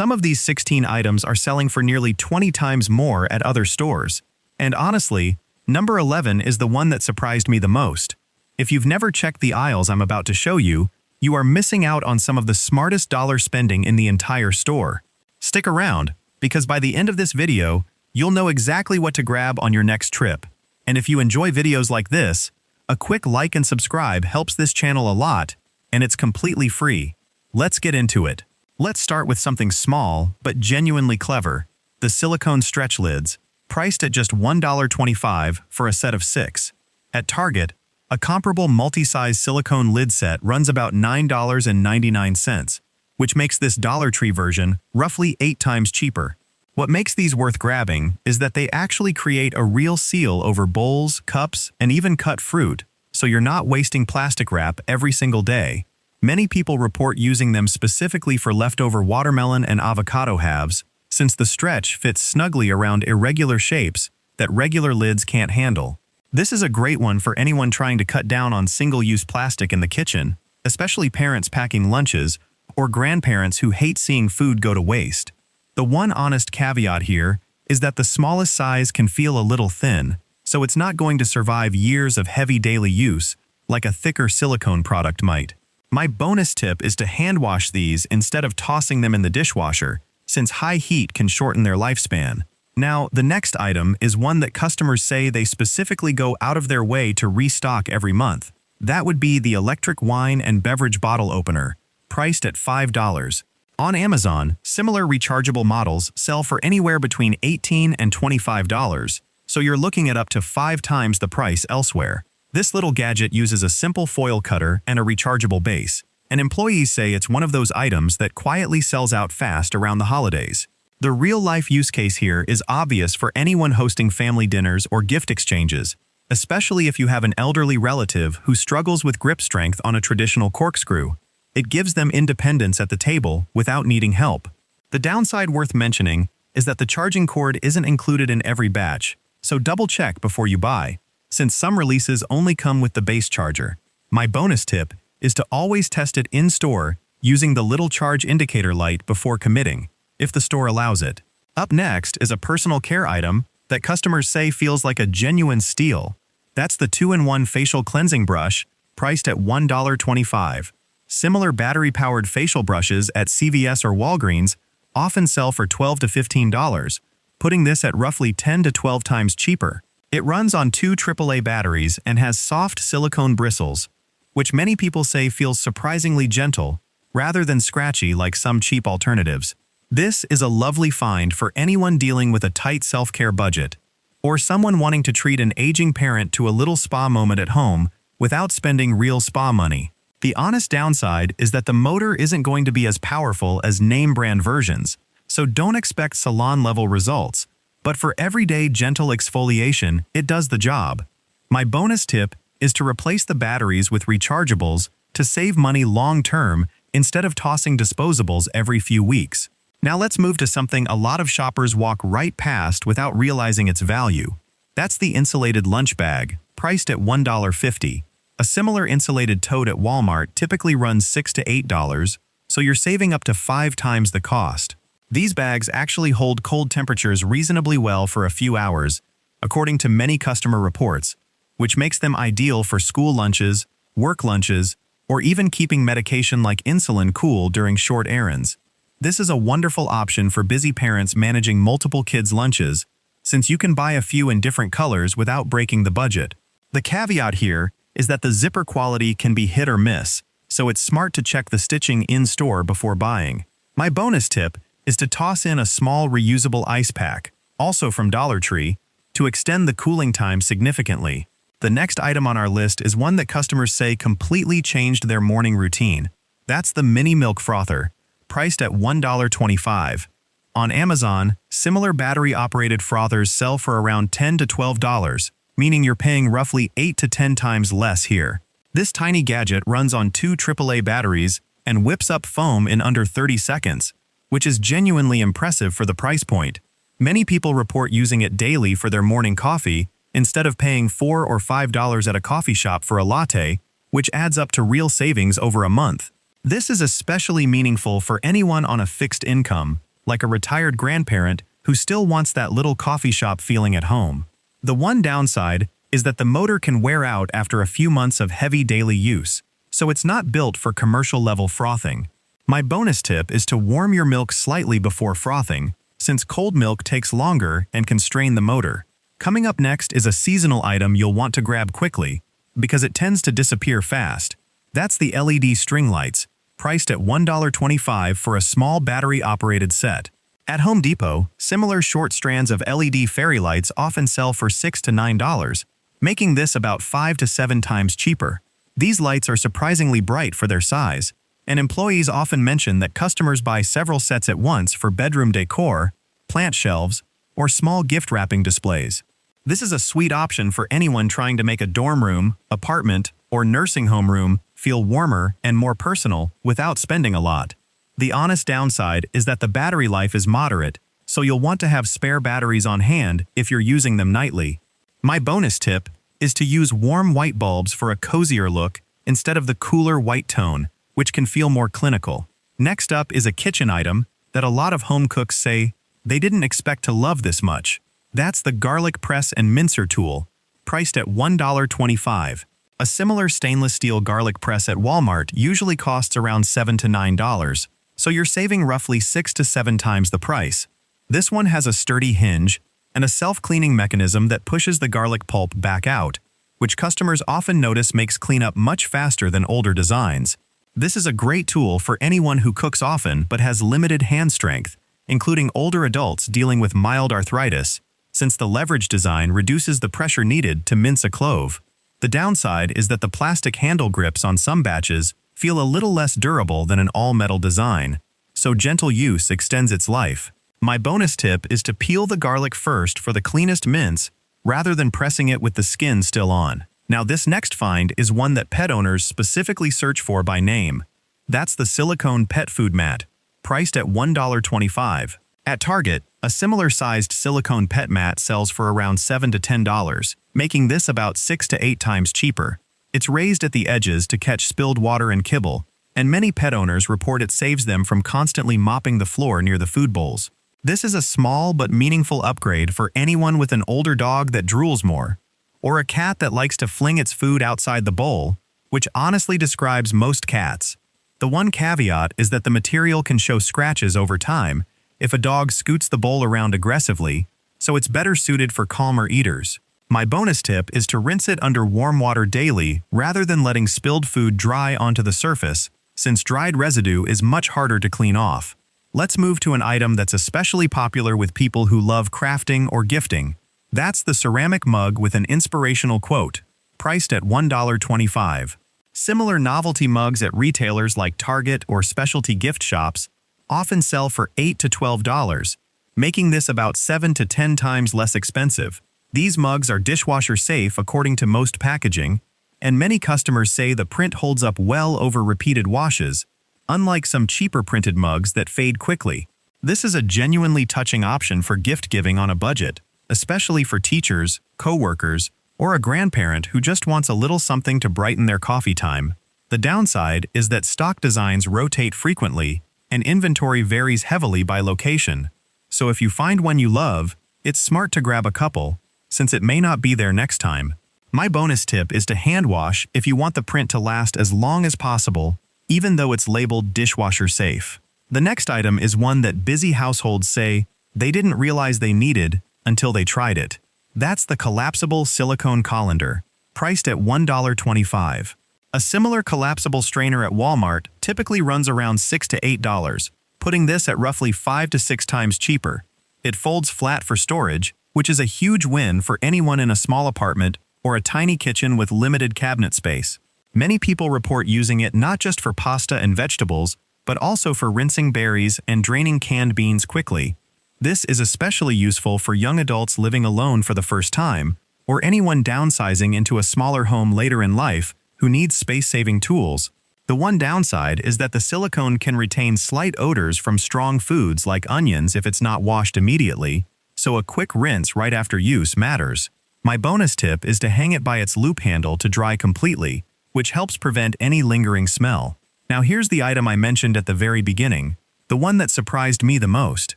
Some of these 16 items are selling for nearly 20 times more at other stores. And honestly, number 11 is the one that surprised me the most. If you've never checked the aisles I'm about to show you, you are missing out on some of the smartest dollar spending in the entire store. Stick around, because by the end of this video, you'll know exactly what to grab on your next trip. And if you enjoy videos like this, a quick like and subscribe helps this channel a lot, and it's completely free. Let's get into it. Let's start with something small, but genuinely clever. The silicone stretch lids, priced at just $1.25 for a set of 6. At Target, a comparable multi-size silicone lid set runs about $9.99, which makes this Dollar Tree version roughly 8 times cheaper. What makes these worth grabbing is that they actually create a real seal over bowls, cups, and even cut fruit, so you're not wasting plastic wrap every single day. Many people report using them specifically for leftover watermelon and avocado halves, since the stretch fits snugly around irregular shapes that regular lids can't handle. This is a great one for anyone trying to cut down on single-use plastic in the kitchen, especially parents packing lunches or grandparents who hate seeing food go to waste. The one honest caveat here is that the smallest size can feel a little thin, so it's not going to survive years of heavy daily use like a thicker silicone product might. My bonus tip is to hand wash these instead of tossing them in the dishwasher, since high heat can shorten their lifespan. Now, the next item is one that customers say they specifically go out of their way to restock every month. That would be the electric wine and beverage bottle opener, priced at $5. On Amazon, similar rechargeable models sell for anywhere between $18 and $25, so you're looking at up to 5 times the price elsewhere. This little gadget uses a simple foil cutter and a rechargeable base, and employees say it's one of those items that quietly sells out fast around the holidays. The real-life use case here is obvious for anyone hosting family dinners or gift exchanges, especially if you have an elderly relative who struggles with grip strength on a traditional corkscrew. It gives them independence at the table without needing help. The downside worth mentioning is that the charging cord isn't included in every batch, so double-check before you buy, since some releases only come with the base charger. My bonus tip is to always test it in-store using the little charge indicator light before committing, if the store allows it. Up next is a personal care item that customers say feels like a genuine steal. That's the 2-in-1 facial cleansing brush, priced at $1.25. Similar battery-powered facial brushes at CVS or Walgreens often sell for $12 to $15, putting this at roughly 10 to 12 times cheaper. It runs on 2 AAA batteries and has soft silicone bristles, which many people say feels surprisingly gentle, rather than scratchy like some cheap alternatives. This is a lovely find for anyone dealing with a tight self-care budget, or someone wanting to treat an aging parent to a little spa moment at home without spending real spa money. The honest downside is that the motor isn't going to be as powerful as name-brand versions, so don't expect salon-level results. But for everyday gentle exfoliation, it does the job. My bonus tip is to replace the batteries with rechargeables to save money long-term instead of tossing disposables every few weeks. Now let's move to something a lot of shoppers walk right past without realizing its value. That's the insulated lunch bag, priced at $1.50. A similar insulated tote at Walmart typically runs $6 to $8, so you're saving up to 5 times the cost. These bags actually hold cold temperatures reasonably well for a few hours, according to many customer reports, which makes them ideal for school lunches, work lunches, or even keeping medication like insulin cool during short errands. This is a wonderful option for busy parents managing multiple kids' lunches, since you can buy a few in different colors without breaking the budget. The caveat here is that the zipper quality can be hit or miss, so it's smart to check the stitching in-store before buying. My bonus tip is to toss in a small reusable ice pack, also from Dollar Tree, to extend the cooling time significantly. The next item on our list is one that customers say completely changed their morning routine. That's the mini milk frother, priced at $1.25. On Amazon, similar battery-operated frothers sell for around $10 to $12, meaning you're paying roughly 8 to 10 times less here. This tiny gadget runs on 2 AAA batteries and whips up foam in under 30 seconds, which is genuinely impressive for the price point. Many people report using it daily for their morning coffee instead of paying $4 or $5 at a coffee shop for a latte, which adds up to real savings over a month. This is especially meaningful for anyone on a fixed income, like a retired grandparent who still wants that little coffee shop feeling at home. The one downside is that the motor can wear out after a few months of heavy daily use, so it's not built for commercial-level frothing. My bonus tip is to warm your milk slightly before frothing, since cold milk takes longer and can strain the motor. Coming up next is a seasonal item you'll want to grab quickly, because it tends to disappear fast. That's the LED string lights, priced at $1.25 for a small battery-operated set. At Home Depot, similar short strands of LED fairy lights often sell for $6 to $9, making this about 5 to 7 times cheaper. These lights are surprisingly bright for their size, and employees often mention that customers buy several sets at once for bedroom decor, plant shelves, or small gift wrapping displays. This is a sweet option for anyone trying to make a dorm room, apartment, or nursing home room feel warmer and more personal without spending a lot. The honest downside is that the battery life is moderate, so you'll want to have spare batteries on hand if you're using them nightly. My bonus tip is to use warm white bulbs for a cozier look instead of the cooler white tone, which can feel more clinical. Next up is a kitchen item that a lot of home cooks say they didn't expect to love this much. That's the garlic press and mincer tool, priced at $1.25. A similar stainless steel garlic press at Walmart usually costs around $7 to $9, so you're saving roughly 6 to 7 times the price. This one has a sturdy hinge and a self-cleaning mechanism that pushes the garlic pulp back out, which customers often notice makes cleanup much faster than older designs. This is a great tool for anyone who cooks often but has limited hand strength, including older adults dealing with mild arthritis, since the leverage design reduces the pressure needed to mince a clove. The downside is that the plastic handle grips on some batches feel a little less durable than an all-metal design, so gentle use extends its life. My bonus tip is to peel the garlic first for the cleanest mince, rather than pressing it with the skin still on. Now this next find is one that pet owners specifically search for by name. That's the silicone pet food mat, priced at $1.25. At Target, a similar-sized silicone pet mat sells for around $7 to $10, making this about 6 to 8 times cheaper. It's raised at the edges to catch spilled water and kibble, and many pet owners report it saves them from constantly mopping the floor near the food bowls. This is a small but meaningful upgrade for anyone with an older dog that drools more, or a cat that likes to fling its food outside the bowl, which honestly describes most cats. The one caveat is that the material can show scratches over time if a dog scoots the bowl around aggressively, so it's better suited for calmer eaters. My bonus tip is to rinse it under warm water daily rather than letting spilled food dry onto the surface, since dried residue is much harder to clean off. Let's move to an item that's especially popular with people who love crafting or gifting. That's the ceramic mug with an inspirational quote, priced at $1.25. Similar novelty mugs at retailers like Target or specialty gift shops often sell for $8 to $12, making this about 7 to 10 times less expensive. These mugs are dishwasher safe according to most packaging, and many customers say the print holds up well over repeated washes, unlike some cheaper printed mugs that fade quickly. This is a genuinely touching option for gift giving on a budget, especially for teachers, coworkers, or a grandparent who just wants a little something to brighten their coffee time. The downside is that stock designs rotate frequently, and inventory varies heavily by location. So if you find one you love, it's smart to grab a couple, since it may not be there next time. My bonus tip is to hand wash if you want the print to last as long as possible, even though it's labeled dishwasher safe. The next item is one that busy households say they didn't realize they needed until they tried it. That's the collapsible silicone colander, priced at $1.25. A similar collapsible strainer at Walmart typically runs around $6 to $8, putting this at roughly 5 to 6 times cheaper. It folds flat for storage, which is a huge win for anyone in a small apartment or a tiny kitchen with limited cabinet space. Many people report using it not just for pasta and vegetables, but also for rinsing berries and draining canned beans quickly. This is especially useful for young adults living alone for the first time, or anyone downsizing into a smaller home later in life who needs space-saving tools. The one downside is that the silicone can retain slight odors from strong foods like onions if it's not washed immediately, so a quick rinse right after use matters. My bonus tip is to hang it by its loop handle to dry completely, which helps prevent any lingering smell. Now here's the item I mentioned at the very beginning, the one that surprised me the most.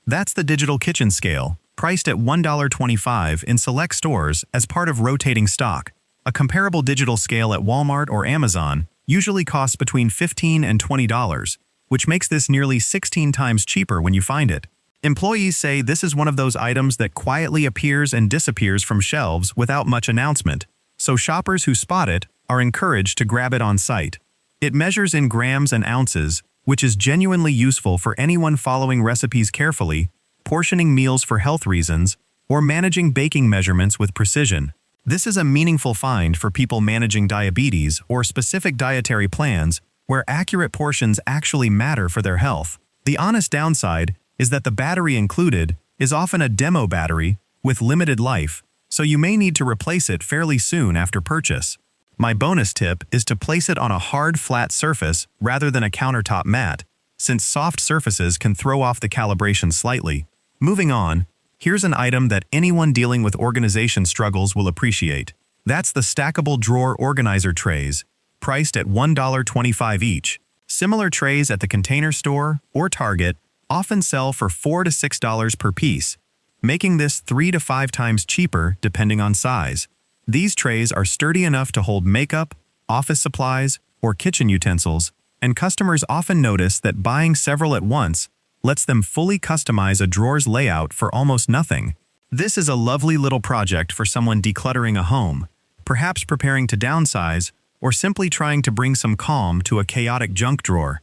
That's the digital kitchen scale, priced at $1.25 in select stores as part of rotating stock. A comparable digital scale at Walmart or Amazon usually costs between $15 and $20, which makes this nearly 16 times cheaper when you find it. Employees say this is one of those items that quietly appears and disappears from shelves without much announcement, so shoppers who spot it are encouraged to grab it on site. It measures in grams and ounces, which is genuinely useful for anyone following recipes carefully, portioning meals for health reasons, or managing baking measurements with precision. This is a meaningful find for people managing diabetes or specific dietary plans where accurate portions actually matter for their health. The honest downside is that the battery included is often a demo battery with limited life, so you may need to replace it fairly soon after purchase. My bonus tip is to place it on a hard, flat surface rather than a countertop mat, since soft surfaces can throw off the calibration slightly. Moving on, here's an item that anyone dealing with organization struggles will appreciate. That's the stackable drawer organizer trays, priced at $1.25 each. Similar trays at the Container Store or Target often sell for $4 to $6 per piece, making this 3 to 5 times cheaper depending on size. These trays are sturdy enough to hold makeup, office supplies, or kitchen utensils, and customers often notice that buying several at once lets them fully customize a drawer's layout for almost nothing. This is a lovely little project for someone decluttering a home, perhaps preparing to downsize, or simply trying to bring some calm to a chaotic junk drawer.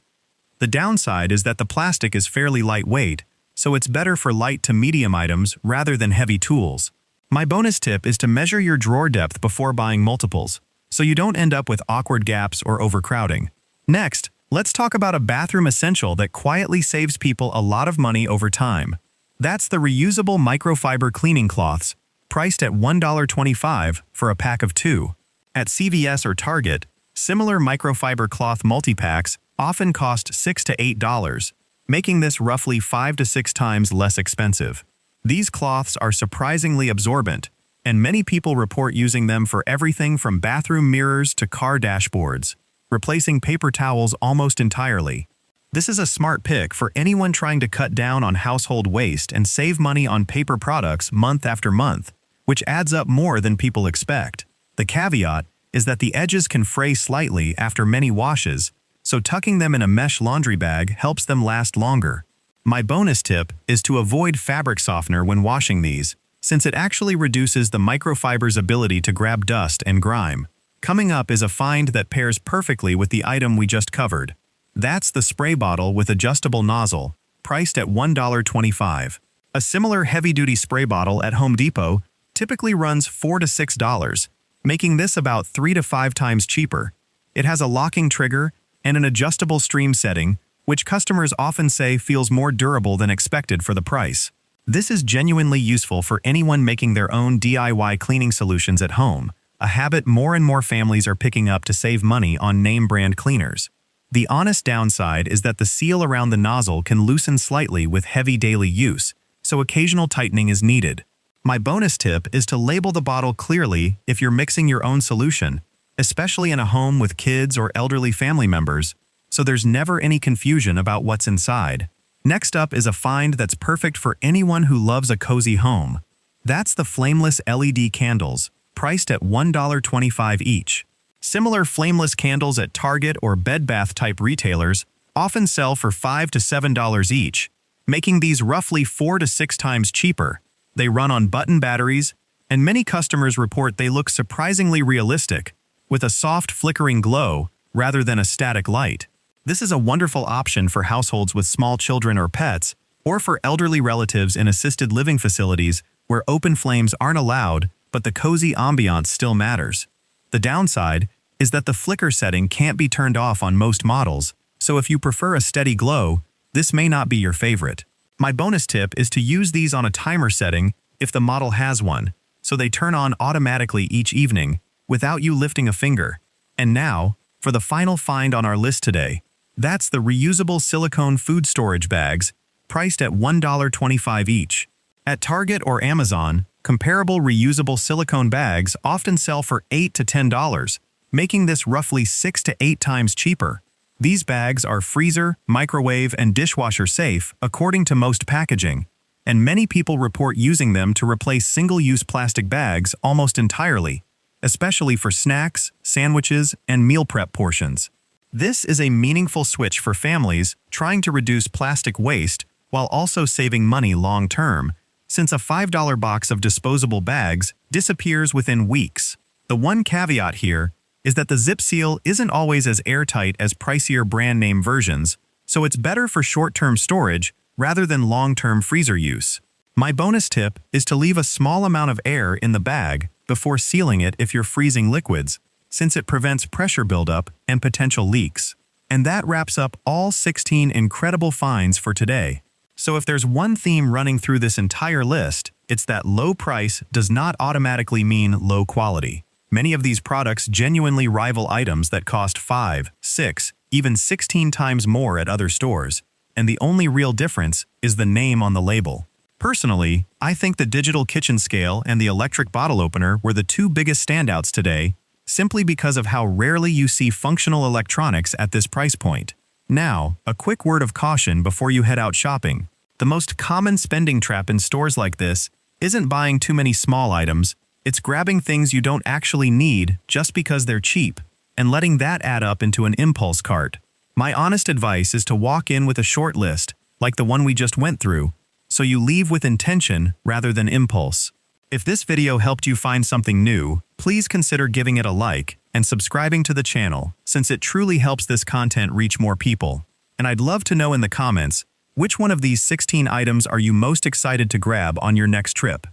The downside is that the plastic is fairly lightweight, so it's better for light to medium items rather than heavy tools. My bonus tip is to measure your drawer depth before buying multiples, so you don't end up with awkward gaps or overcrowding. Next, let's talk about a bathroom essential that quietly saves people a lot of money over time. That's the reusable microfiber cleaning cloths, priced at $1.25 for a pack of 2. At CVS or Target, similar microfiber cloth multi-packs often cost $6 to $8, making this roughly 5 to 6 times less expensive. These cloths are surprisingly absorbent, and many people report using them for everything from bathroom mirrors to car dashboards, replacing paper towels almost entirely. This is a smart pick for anyone trying to cut down on household waste and save money on paper products month after month, which adds up more than people expect. The caveat is that the edges can fray slightly after many washes, so tucking them in a mesh laundry bag helps them last longer. My bonus tip is to avoid fabric softener when washing these, since it actually reduces the microfiber's ability to grab dust and grime. Coming up is a find that pairs perfectly with the item we just covered. That's the spray bottle with adjustable nozzle, priced at $1.25. A similar heavy-duty spray bottle at Home Depot typically runs $4 to $6, making this about 3 to 5 times cheaper. It has a locking trigger and an adjustable stream setting, which customers often say feels more durable than expected for the price. This is genuinely useful for anyone making their own DIY cleaning solutions at home, a habit more and more families are picking up to save money on name-brand cleaners. The honest downside is that the seal around the nozzle can loosen slightly with heavy daily use, so occasional tightening is needed. My bonus tip is to label the bottle clearly if you're mixing your own solution, especially in a home with kids or elderly family members, so there's never any confusion about what's inside. Next up is a find that's perfect for anyone who loves a cozy home. That's the flameless LED candles, priced at $1.25 each. Similar flameless candles at Target or Bed Bath type retailers often sell for $5 to $7 each, making these roughly 4 to 6 times cheaper. They run on button batteries, and many customers report they look surprisingly realistic, with a soft flickering glow rather than a static light. This is a wonderful option for households with small children or pets, or for elderly relatives in assisted living facilities where open flames aren't allowed, but the cozy ambiance still matters. The downside is that the flicker setting can't be turned off on most models, so if you prefer a steady glow, this may not be your favorite. My bonus tip is to use these on a timer setting if the model has one, so they turn on automatically each evening without you lifting a finger. And now, for the final find on our list today. That's the reusable silicone food storage bags, priced at $1.25 each. At Target or Amazon, comparable reusable silicone bags often sell for $8 to $10, making this roughly 6 to 8 times cheaper. These bags are freezer, microwave, and dishwasher safe according to most packaging, and many people report using them to replace single-use plastic bags almost entirely, especially for snacks, sandwiches, and meal prep portions. This is a meaningful switch for families trying to reduce plastic waste while also saving money long-term, since a $5 box of disposable bags disappears within weeks. The one caveat here is that the zip seal isn't always as airtight as pricier brand name versions, so it's better for short-term storage rather than long-term freezer use. My bonus tip is to leave a small amount of air in the bag before sealing it if you're freezing liquids, since it prevents pressure buildup and potential leaks. And that wraps up all 16 incredible finds for today. So if there's one theme running through this entire list, it's that low price does not automatically mean low quality. Many of these products genuinely rival items that cost 5, 6, even 16 times more at other stores, and the only real difference is the name on the label. Personally, I think the digital kitchen scale and the electric bottle opener were the two biggest standouts today, simply because of how rarely you see functional electronics at this price point. Now, a quick word of caution before you head out shopping. The most common spending trap in stores like this isn't buying too many small items, it's grabbing things you don't actually need just because they're cheap, and letting that add up into an impulse cart. My honest advice is to walk in with a short list, like the one we just went through, so you leave with intention rather than impulse. If this video helped you find something new, please consider giving it a like and subscribing to the channel, since it truly helps this content reach more people. And I'd love to know in the comments, which one of these 16 items are you most excited to grab on your next trip?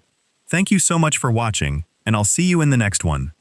Thank you so much for watching, and I'll see you in the next one.